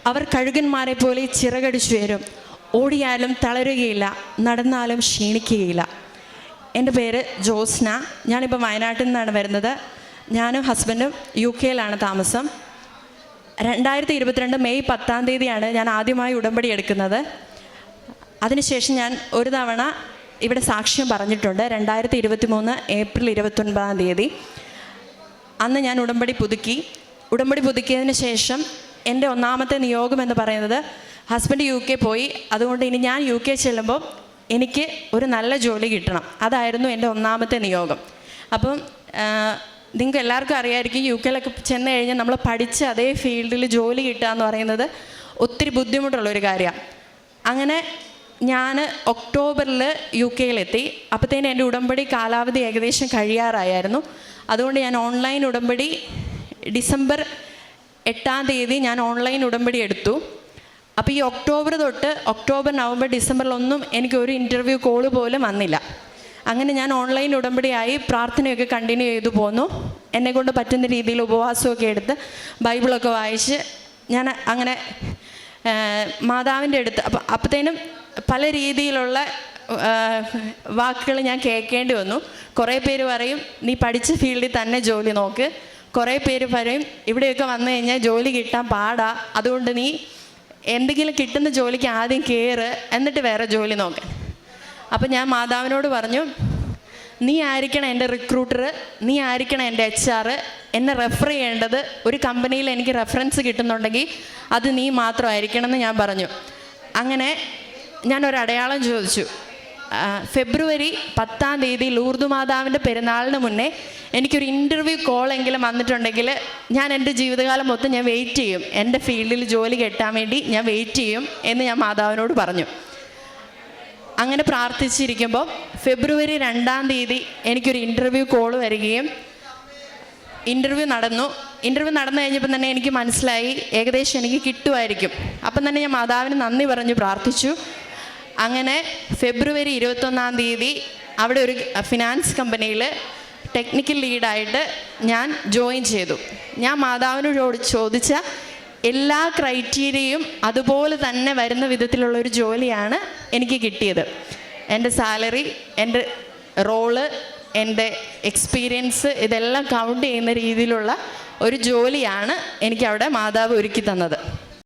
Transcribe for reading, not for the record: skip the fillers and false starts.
അവർ കഴുകന്മാരെ പോലെ ചിറകടിച്ചു വരും. ഓടിയാലും തളരുകയില്ല, നടന്നാലും ക്ഷീണിക്കുകയില്ല. എൻ്റെ പേര് ജോസ്ന. ഞാനിപ്പോൾ വയനാട്ടിൽ നിന്നാണ് വരുന്നത്. ഞാനും ഹസ്ബൻഡും UK താമസം. 2022 മെയ് 10 ഞാൻ ആദ്യമായി ഉടമ്പടി എടുക്കുന്നത്. അതിനുശേഷം ഞാൻ ഒരു തവണ ഇവിടെ സാക്ഷ്യം പറഞ്ഞിട്ടുണ്ട്. 2023 ഏപ്രിൽ 29 അന്ന് ഞാൻ ഉടമ്പടി പുതുക്കിയതിന് ശേഷം എൻ്റെ ഒന്നാമത്തെ നിയോഗം എന്ന് പറയുന്നത് ഹസ്ബൻഡ് UK പോയി. അതുകൊണ്ട് ഇനി ഞാൻ UK ചെല്ലുമ്പോൾ എനിക്ക് ഒരു നല്ല ജോലി കിട്ടണം. അതായിരുന്നു എൻ്റെ ഒന്നാമത്തെ നിയോഗം. അപ്പം നിങ്ങൾക്ക് എല്ലാവർക്കും അറിയാമായിരിക്കും, UK ചെന്ന് കഴിഞ്ഞാൽ നമ്മൾ പഠിച്ച അതേ ഫീൽഡിൽ ജോലി കിട്ടുക എന്ന് പറയുന്നത് ഒത്തിരി ബുദ്ധിമുട്ടുള്ളൊരു കാര്യമാണ്. അങ്ങനെ ഞാൻ ഒക്ടോബറിൽ UK അപ്പോഴത്തേനും എൻ്റെ ഉടമ്പടി കാലാവധി ഏകദേശം കഴിയാറായിരുന്നു. അതുകൊണ്ട് ഞാൻ ഓൺലൈൻ ഉടമ്പടി ഡിസംബർ 8 ഞാൻ ഓൺലൈൻ ഉടമ്പടി എടുത്തു. അപ്പോൾ ഈ ഒക്ടോബർ നവംബർ ഡിസംബറിലൊന്നും എനിക്കൊരു ഇൻ്റർവ്യൂ കോള് പോലും വന്നില്ല. അങ്ങനെ ഞാൻ ഓൺലൈൻ ഉടമ്പടിയായി പ്രാർത്ഥനയൊക്കെ കണ്ടിന്യൂ ചെയ്തു പോന്നു. എന്നെക്കൊണ്ട് പറ്റുന്ന രീതിയിൽ ഉപവാസമൊക്കെ എടുത്ത് ബൈബിളൊക്കെ വായിച്ച് ഞാൻ അങ്ങനെ മാതാവിൻ്റെ അടുത്ത് അപ്പോഴത്തേനും പല രീതിയിലുള്ള വാക്കുകൾ ഞാൻ കേൾക്കേണ്ടി വന്നു. കുറേ പേര് പറയും നീ പഠിച്ച ഫീൽഡിൽ തന്നെ ജോലി നോക്ക്. കുറേ പേര് പറയും ഇവിടെയൊക്കെ വന്നു കഴിഞ്ഞാൽ ജോലി കിട്ടാൻ പാടാ, അതുകൊണ്ട് നീ എന്തെങ്കിലും കിട്ടുന്ന ജോലിക്ക് ആദ്യം കയറ്, എന്നിട്ട് വേറെ ജോലി നോക്കാൻ. അപ്പം ഞാൻ മാതാവിനോട് പറഞ്ഞു, നീ ആയിരിക്കണം എൻ്റെ റിക്രൂട്ടർ, നീ ആയിരിക്കണം എൻ്റെ HR. എന്നെ റെഫർ ചെയ്യേണ്ടത് ഒരു കമ്പനിയിൽ എനിക്ക് റെഫറൻസ് കിട്ടുന്നുണ്ടെങ്കിൽ അത് നീ മാത്രമായിരിക്കണം എന്ന് ഞാൻ പറഞ്ഞു. അങ്ങനെ ഞാനൊരു അടയാളം ചോദിച്ചു. ഫെബ്രുവരി 10 ലൂർദ് മാതാവിൻ്റെ പെരുന്നാളിന് മുന്നേ എനിക്കൊരു ഇൻ്റർവ്യൂ കോളെങ്കിലും വന്നിട്ടുണ്ടെങ്കിൽ ഞാൻ എൻ്റെ ജീവിതകാലം മൊത്തം ഞാൻ വെയിറ്റ് ചെയ്യും, എൻ്റെ ഫീൽഡിൽ ജോലി കിട്ടാൻ വേണ്ടി ഞാൻ വെയിറ്റ് ചെയ്യും എന്ന് ഞാൻ മാതാവിനോട് പറഞ്ഞു. അങ്ങനെ പ്രാർത്ഥിച്ചിരിക്കുമ്പോൾ ഫെബ്രുവരി 2 എനിക്കൊരു ഇൻ്റർവ്യൂ കോള് വരികയും ഇൻ്റർവ്യൂ നടന്നു കഴിഞ്ഞപ്പോൾ തന്നെ എനിക്ക് മനസ്സിലായി ഏകദേശം എനിക്ക് കിട്ടുമായിരിക്കും. അപ്പം തന്നെ ഞാൻ മാതാവിന് നന്ദി പറഞ്ഞു പ്രാർത്ഥിച്ചു. അങ്ങനെ ഫെബ്രുവരി 21 അവിടെ ഒരു ഫിനാൻസ് കമ്പനിയിൽ ടെക്നിക്കൽ ലീഡായിട്ട് ഞാൻ ജോയിൻ ചെയ്തു. ഞാൻ മാതാവിനോട് ചോദിച്ച എല്ലാ ക്രൈറ്റീരിയയും അതുപോലെ തന്നെ വരുന്ന വിധത്തിലുള്ളൊരു ജോലിയാണ് എനിക്ക് കിട്ടിയത്. എൻ്റെ സാലറി, എൻ്റെ റോള്, എൻ്റെ എക്സ്പീരിയൻസ് ഇതെല്ലാം കൗണ്ട് ചെയ്യുന്ന രീതിയിലുള്ള ഒരു ജോലിയാണ് എനിക്കവിടെ മാതാവ് ഒരുക്കി തന്നത്.